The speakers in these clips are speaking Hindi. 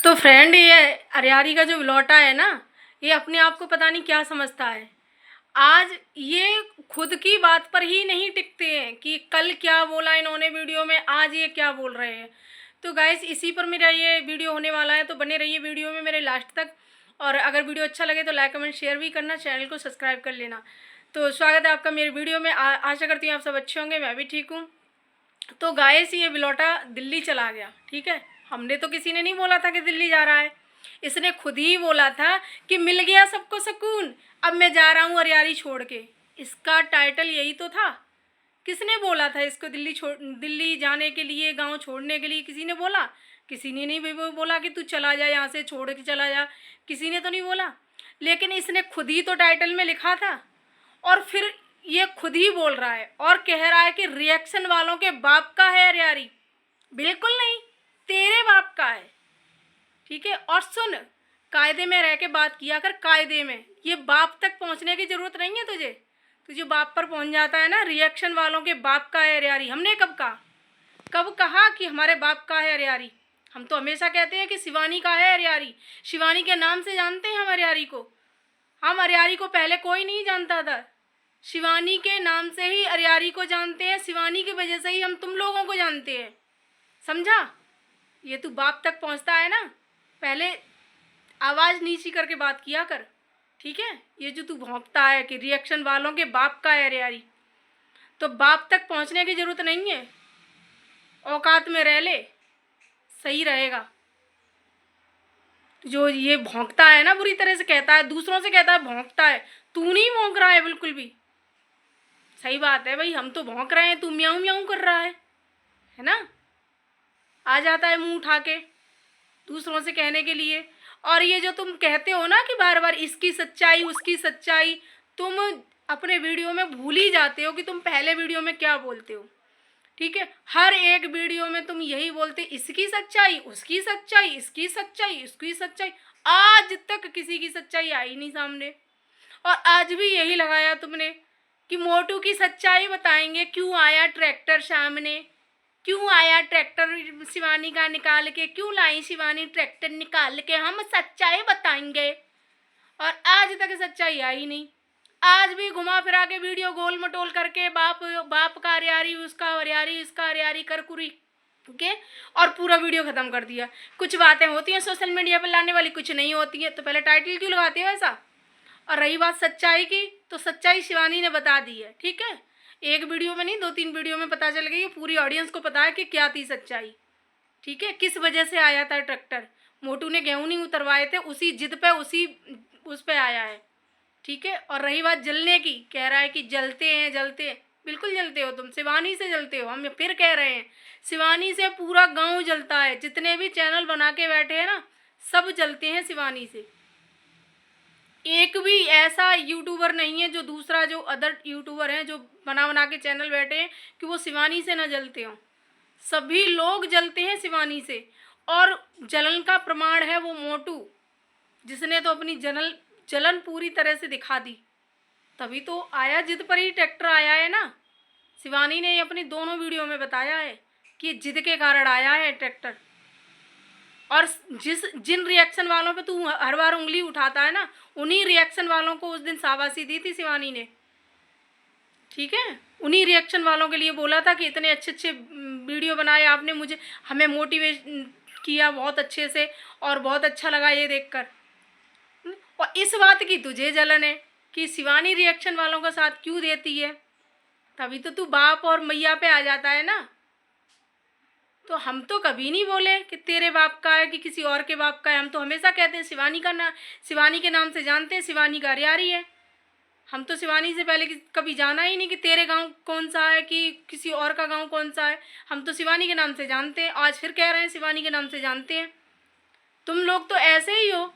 तो फ्रेंड, ये अरियारी का जो लौटा है ना, ये अपने आप को पता नहीं क्या समझता है। आज ये खुद की बात पर ही नहीं टिकते हैं कि कल क्या बोला इन्होंने वीडियो में, आज ये क्या बोल रहे हैं। तो गाइस, इसी पर मेरा ये वीडियो होने वाला है, तो बने रहिए वीडियो में मेरे लास्ट तक। और अगर वीडियो अच्छा लगे तो लाइक कमेंट शेयर भी करना, चैनल को सब्सक्राइब कर लेना। तो स्वागत है आपका मेरे वीडियो में। आशा करती हूँ आप सब अच्छे होंगे, मैं भी ठीक हूँ। तो गाइस, ये बिलौटा दिल्ली चला गया, ठीक है। हमने तो किसी ने नहीं बोला था कि दिल्ली जा रहा है, इसने खुद ही बोला था कि मिल गया सबको सुकून, अब मैं जा रहा हूँ अरियारी छोड़ के। इसका टाइटल यही तो था। किसने बोला था इसको दिल्ली जाने के लिए, गांव छोड़ने के लिए? किसी ने बोला? किसी ने नहीं बोला कि तू चला जा, यहाँ से छोड़ के चला जा। किसी ने तो नहीं बोला, लेकिन इसने खुद ही तो टाइटल में लिखा था। और फिर ये खुद ही बोल रहा है और कह रहा है कि रिएक्शन वालों के बाप का है अरियारी। बिल्कुल नहीं, तेरे बाप का है, ठीक है। और सुन, कायदे में रह के बात किया कर, कायदे में। ये बाप तक पहुंचने की जरूरत नहीं है तुझे बाप पर पहुंच जाता है ना। रिएक्शन वालों के बाप का है अरियारी। हमने कब कहा कि हमारे बाप का है अरियारी? हम तो हमेशा कहते हैं कि शिवानी का है अरियारी। शिवानी के नाम से जानते हैं हम अरियारी को। हम अरियारी को पहले कोई नहीं जानता था, शिवानी के नाम से ही अरियारी को जानते हैं। शिवानी की वजह से ही हम तुम लोगों को जानते हैं, समझा? ये तू बाप तक पहुंचता है ना, पहले आवाज़ नीची करके बात किया कर, ठीक है। ये जो तू भौंकता है कि रिएक्शन वालों के बाप का है अरियारी, तो बाप तक पहुंचने की ज़रूरत नहीं है। औकात में रह ले, सही रहेगा। जो ये भौंकता है ना, बुरी तरह से कहता है, दूसरों से कहता है भौंकता है। तू नहीं भौंक रहा है बिल्कुल भी, सही बात है भाई। हम तो भौंक रहे हैं, तू म्याऊं म्याऊं कर रहा है ना। आ जाता है मुंह उठा के दूसरों से कहने के लिए। और ये जो तुम कहते हो ना कि बार बार इसकी सच्चाई उसकी सच्चाई, तुम अपने वीडियो में भूल ही जाते हो कि तुम पहले वीडियो में क्या बोलते हो, ठीक है। हर एक वीडियो में तुम यही बोलते, इसकी सच्चाई उसकी सच्चाई, इसकी सच्चाई उसकी सच्चाई। आज तक किसी की सच्चाई आई नहीं सामने। और आज भी यही लगाया तुमने कि मोटू की सच्चाई बताएंगे, क्यों आया ट्रैक्टर सामने, क्यों आया ट्रैक्टर शिवानी का निकाल के, क्यों लाई शिवानी ट्रैक्टर निकाल के, हम सच्चाई बताएंगे। और आज तक सच्चाई आई नहीं। आज भी घुमा फिरा के वीडियो गोल मटोल करके बाप का अरियारी, उसका अरियारी, इसका अरियारी कर कुरी के और पूरा वीडियो ख़त्म कर दिया। कुछ बातें होती हैं सोशल मीडिया पर लाने वाली, कुछ नहीं होती हैं। तो पहले टाइटल क्यों लगाते हो ऐसा? और रही बात सच्चाई की, तो सच्चाई शिवानी ने बता दी है, ठीक है। एक वीडियो में नहीं, 2-3 वीडियो में पता चल गई है। पूरी ऑडियंस को पता है कि क्या थी सच्चाई, ठीक है। किस वजह से आया था ट्रैक्टर? मोटू ने गेहूं नहीं उतरवाए थे, उसी जिद पे उस पे आया है, ठीक है। और रही बात जलने की, कह रहा है कि जलते हैं। बिल्कुल जलते हो तुम, शिवानी से जलते हो। हम फिर कह रहे हैं, शिवानी से पूरा गाँव जलता है। जितने भी चैनल बना के बैठे हैं ना, सब जलते हैं शिवानी से। एक भी ऐसा यूट्यूबर नहीं है, जो दूसरा जो अदर यूट्यूबर हैं जो बना के चैनल बैठे हैं, कि वो शिवानी से ना जलते हों। सभी लोग जलते हैं शिवानी से। और जलन का प्रमाण है वो मोटू, जिसने तो अपनी जलन पूरी तरह से दिखा दी। तभी तो आया, जिद पर ही ट्रैक्टर आया है ना। शिवानी ने अपनी दोनों वीडियो में बताया है कि जिद के कारण आया है ट्रैक्टर। और जिन रिएक्शन वालों पे तू हर बार उंगली उठाता है ना, उन्हीं रिएक्शन वालों को उस दिन शाबाशी दी थी शिवानी ने, ठीक है। उन्हीं रिएक्शन वालों के लिए बोला था कि इतने अच्छे अच्छे वीडियो बनाए आपने, हमें मोटिवेट किया बहुत अच्छे से, और बहुत अच्छा लगा ये देखकर। और इस बात की तुझे जलन है कि शिवानी रिएक्शन वालों का साथ क्यों देती है। तभी तो तू बाप और मैया पे आ जाता है ना। तो हम तो कभी नहीं बोले कि तेरे बाप का है कि किसी और के बाप का है। हम तो हमेशा कहते हैं शिवानी के नाम से जानते हैं, शिवानी का अरियारी है। हम तो शिवानी से पहले कभी जाना ही नहीं कि तेरे गांव कौन सा है कि किसी और का गांव कौन सा है। हम तो शिवानी के नाम से जानते हैं। आज फिर कह रहे हैं शिवानी के नाम से जानते हैं। तुम लोग तो ऐसे ही हो,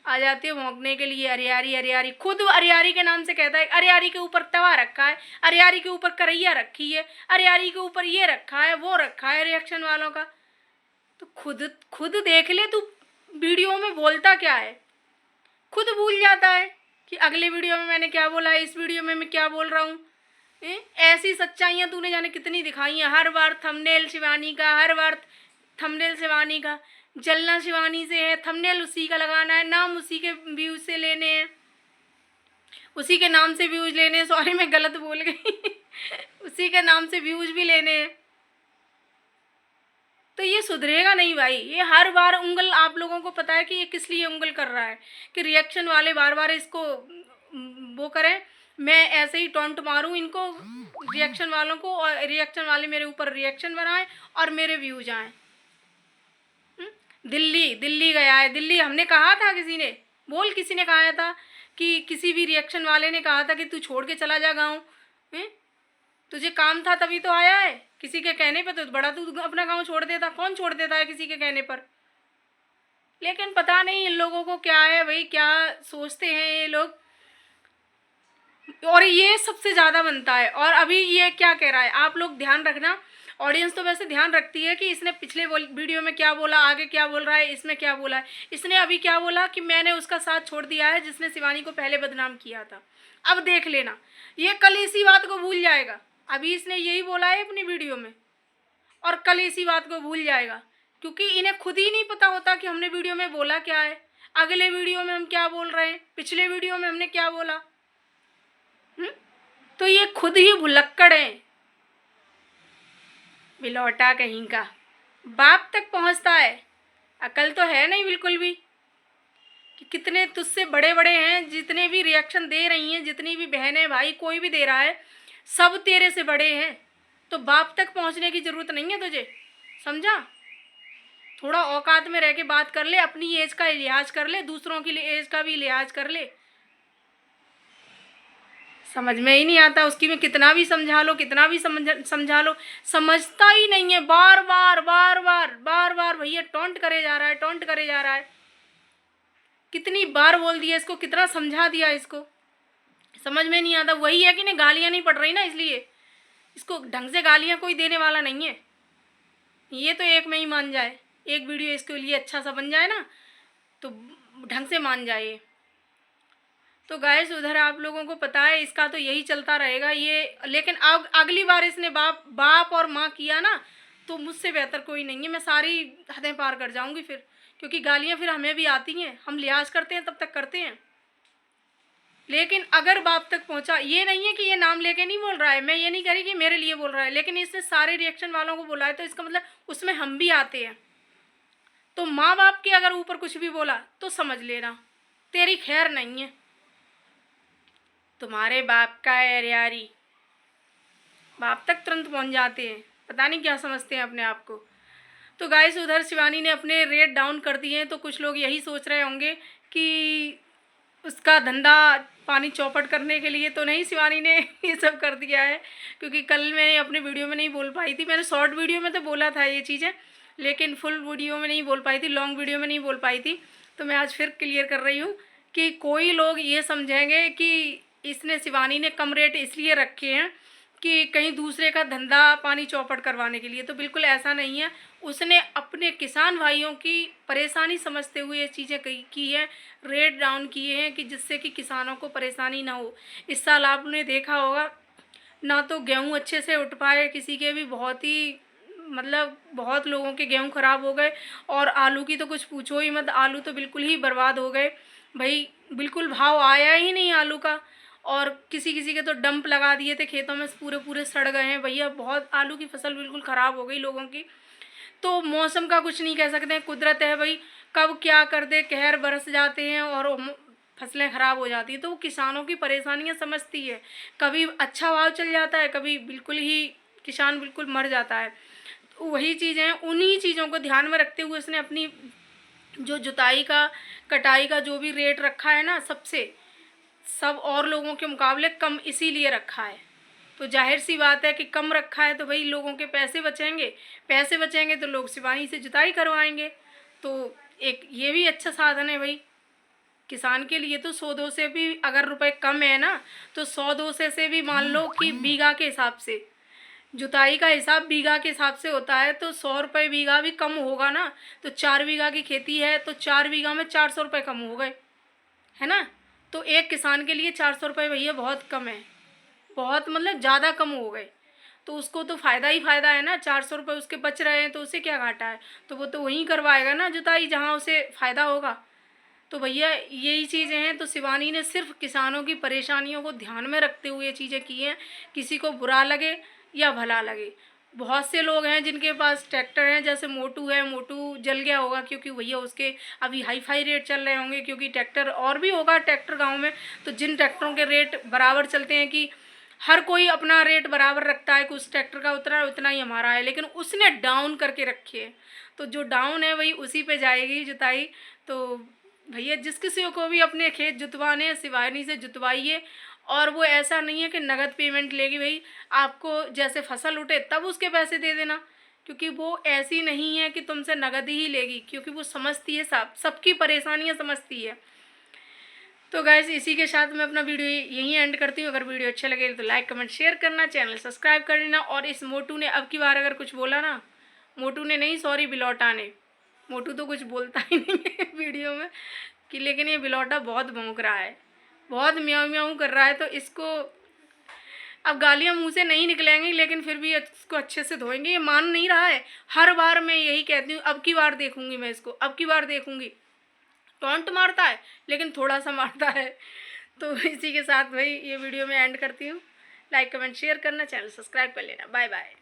आ जाते हो भौंकने के लिए, अरियारी अरियारी। खुद अरियारी के नाम से कहता है, अरियारी के ऊपर तवा रखा है, अरियारी के ऊपर करैया रखी है, अरियारी के ऊपर ये रखा है, वो रखा है रिएक्शन वालों का। तो खुद देख ले तू वीडियो में बोलता क्या है। खुद भूल जाता है कि अगले वीडियो में मैंने क्या बोला है, इस वीडियो में मैं क्या बोल रहा हूँ। ऐसी सच्चाइयाँ तूने जाने कितनी दिखाई हैं। हर बार थंबनेल शिवानी का, हर बार थंबनेल शिवानी का। जलना शिवानी से है, थंबनेल उसी का लगाना है, नाम उसी के व्यूज से लेने हैं, उसी के नाम से व्यूज लेने हैं। सॉरी मैं गलत बोल गई उसी के नाम से व्यूज भी लेने हैं। तो ये सुधरेगा नहीं भाई। ये हर बार उंगल, आप लोगों को पता है कि ये किस लिए उंगल कर रहा है, कि रिएक्शन वाले बार बार इसको वो करें, मैं ऐसे ही टॉन्ट मारूं इनको, रिएक्शन वालों को, और रिएक्शन वाले मेरे ऊपर रिएक्शन बनाएं और मेरे व्यूज आएँ। दिल्ली दिल्ली गया है, दिल्ली हमने कहा था, किसी ने कहा था कि किसी भी रिएक्शन वाले ने कहा था कि तू छोड़ के चला जा गाँव, तुझे काम था तभी तो आया है। किसी के कहने पे तो बड़ा तू अपना गांव छोड़ देता, कौन छोड़ देता है किसी के कहने पर। लेकिन पता नहीं इन लोगों को क्या है भाई, क्या सोचते हैं ये लोग, और ये सबसे ज़्यादा बनता है। और अभी ये क्या कह रहा है, आप लोग ध्यान रखना, ऑडियंस तो वैसे ध्यान रखती है कि इसने पिछले वीडियो में क्या बोला, आगे क्या बोल रहा है, इसमें क्या बोला है। इसने अभी क्या बोला कि मैंने उसका साथ छोड़ दिया है जिसने शिवानी को पहले बदनाम किया था। अब देख लेना, ये कल इसी बात को भूल जाएगा। अभी इसने यही बोला है अपनी वीडियो में, और कल इसी बात को भूल जाएगा, क्योंकि इन्हें खुद ही नहीं पता होता कि हमने वीडियो में बोला क्या है, अगले वीडियो में हम क्या बोल रहे हैं, पिछले वीडियो में हमने क्या बोला। तो ये खुद ही भुलक्कड़ हैं, बिलौटा कहीं का, बाप तक पहुंचता है, अकल तो है नहीं बिल्कुल भी, कि कितने तुझसे बड़े बड़े हैं, जितने भी रिएक्शन दे रही हैं, जितनी भी बहनें भाई कोई भी दे रहा है, सब तेरे से बड़े हैं। तो बाप तक पहुंचने की ज़रूरत नहीं है तुझे, समझा। थोड़ा औकात में रह के बात कर ले, अपनी एज का लिहाज कर ले, दूसरों की एज का भी लिहाज कर ले। समझ में ही नहीं आता उसकी, में कितना भी समझा लो, कितना भी समझा लो, समझता ही नहीं है। बार बार बार बार बार बार भैया टॉन्ट करे जा रहा है, टॉन्ट करे जा रहा है। कितनी बार बोल दिया इसको, कितना समझा दिया इसको, समझ में नहीं आता। वही है कि नहीं, गालियाँ नहीं पड़ रही ना, इसलिए इसको ढंग से गालियाँ कोई देने वाला नहीं है। ये तो एक में ही मान जाए, एक वीडियो इसके लिए अच्छा सा बन जाए ना, तो ढंग से मान जाए। तो गाइस उधर आप लोगों को पता है इसका तो यही चलता रहेगा ये। लेकिन अब अगली बार इसने बाप और माँ किया ना, तो मुझसे बेहतर कोई नहीं है, मैं सारी हदें पार कर जाऊंगी फिर, क्योंकि गालियाँ फिर हमें भी आती हैं, हम लिहाज करते हैं तब तक करते हैं। लेकिन अगर बाप तक पहुंचा, ये नहीं है कि ये नाम लेके नहीं बोल रहा है, मैं ये नहीं कह रही कि मेरे लिए बोल रहा है, लेकिन इसने सारे रिएक्शन वालों को बोला है, तो इसका मतलब उसमें हम भी आते हैं। तो माँ बाप के अगर ऊपर कुछ भी बोला तो समझ लेना तेरी खैर नहीं है, तुम्हारे बाप का है यारी। बाप तक तुरंत पहुंच जाते हैं, पता नहीं क्या समझते हैं अपने आप को। तो गाइस उधर शिवानी ने अपने रेट डाउन कर दिए हैं, तो कुछ लोग यही सोच रहे होंगे कि उसका धंधा पानी चौपट करने के लिए तो नहीं शिवानी ने ये सब कर दिया है, क्योंकि कल मैंने अपने वीडियो में नहीं बोल पाई थी। मैंने शॉर्ट वीडियो में तो बोला था ये चीज़ें, लेकिन फुल वीडियो में नहीं बोल पाई थी, लॉन्ग वीडियो में नहीं बोल पाई थी। तो मैं आज फिर क्लियर कर रही हूँ कि कोई लोग ये समझेंगे कि इसने शिवानी ने कम रेट इसलिए रखे हैं कि कहीं दूसरे का धंधा पानी चौपट करवाने के लिए, तो बिल्कुल ऐसा नहीं है। उसने अपने किसान भाइयों की परेशानी समझते हुए ये चीज़ें की है, रेट डाउन किए हैं कि जिससे कि किसानों को परेशानी ना हो। इस साल आपने देखा होगा ना, तो गेहूँ अच्छे से उठ पाए किसी के भी, बहुत ही मतलब बहुत लोगों के गेहूँ ख़राब हो गए, और आलू की तो कुछ पूछो ही मत, आलू तो बिल्कुल ही बर्बाद हो गए भाई, बिल्कुल भाव आया ही नहीं आलू का। और किसी किसी के तो डंप लगा दिए थे खेतों में, पूरे पूरे सड़ गए हैं भैया, बहुत आलू की फसल बिल्कुल ख़राब हो गई लोगों की। तो मौसम का कुछ नहीं कह सकते हैं, कुदरत है भाई, कब क्या कर दे, कहर बरस जाते हैं और फसलें ख़राब हो जाती है। तो वो किसानों की परेशानियां समझती है, कभी अच्छा भाव चल जाता है, कभी बिल्कुल ही किसान बिल्कुल मर जाता है। तो वही चीज़ें हैं, उन्हीं चीज़ों को ध्यान में रखते हुए उसने अपनी जो जुताई का कटाई का जो भी रेट रखा है ना, सबसे सब और लोगों के मुकाबले कम इसीलिए रखा है। तो जाहिर सी बात है कि कम रखा है तो भाई लोगों के पैसे बचेंगे, पैसे बचेंगे तो लोग शिवानी से जुताई करवाएंगे। तो एक ये भी अच्छा साधन है भाई किसान के लिए। तो 100-200 से भी अगर रुपए कम है ना, तो 100-200 से भी मान लो कि बीघा के हिसाब से, जुताई का हिसाब बीघा के हिसाब से होता है, तो 100 रुपये बीघा भी कम होगा ना। तो 4 बीघा की खेती है तो 4 बीघा में 400 रुपये कम हो गए, है ना। तो एक किसान के लिए 400 रुपये भैया बहुत कम है, बहुत मतलब ज़्यादा कम हो गए। तो उसको तो फ़ायदा ही फ़ायदा है ना, 400 रुपये उसके बच रहे हैं तो उसे क्या घाटा है, तो वो तो वहीं करवाएगा ना जुताई जहाँ उसे फ़ायदा होगा। तो भैया यही चीज़ें हैं। तो शिवानी ने सिर्फ किसानों की परेशानियों को ध्यान में रखते हुए ये चीज़ें की हैं, किसी को बुरा लगे या भला लगे। बहुत से लोग हैं जिनके पास ट्रैक्टर हैं, जैसे मोटू है, मोटू जल गया होगा क्योंकि भैया उसके अभी हाई फाई रेट चल रहे होंगे, क्योंकि ट्रैक्टर और भी होगा ट्रैक्टर गांव में, तो जिन ट्रैक्टरों के रेट बराबर चलते हैं कि हर कोई अपना रेट बराबर रखता है कि उस ट्रैक्टर का उतना ही हमारा है, लेकिन उसने डाउन करके रखे है, तो जो डाउन है वही उसी पे जाएगी जुताई। तो भैया जिस किसी को भी अपने खेत जुतवाने हैं शिवानी से जुतवाइए, और वो ऐसा नहीं है कि नगद पेमेंट लेगी, भाई आपको जैसे फसल उठे तब उसके पैसे दे देना, क्योंकि वो ऐसी नहीं है कि तुमसे नगद ही लेगी, क्योंकि वो समझती है सबकी परेशानियां समझती है। तो गाइस इसी के साथ मैं अपना वीडियो यहीं एंड करती हूँ। अगर वीडियो अच्छा लगे तो लाइक कमेंट शेयर करना, चैनल सब्सक्राइब कर लेना। और इस मोटू ने अब की बार अगर कुछ बोला ना, मोटू ने नहीं, सॉरी बिलौटा ने, मोटू तो कुछ बोलता ही नहीं है वीडियो में कि, लेकिन ये बिलौटा बहुत भौंक रहा है, बहुत म्याऊं म्याऊं कर रहा है। तो इसको अब गालियाँ मुंह से नहीं निकलेंगी, लेकिन फिर भी इसको अच्छे से धोएंगे। ये मान नहीं रहा है, हर बार मैं यही कहती हूँ, अब की बार देखूंगी मैं इसको, अब की बार देखूंगी। टॉन्ट मारता है लेकिन थोड़ा सा मारता है। तो इसी के साथ भाई ये वीडियो मैं एंड करती हूँ। लाइक कमेंट शेयर करना, चैनल सब्सक्राइब कर लेना। Bye bye.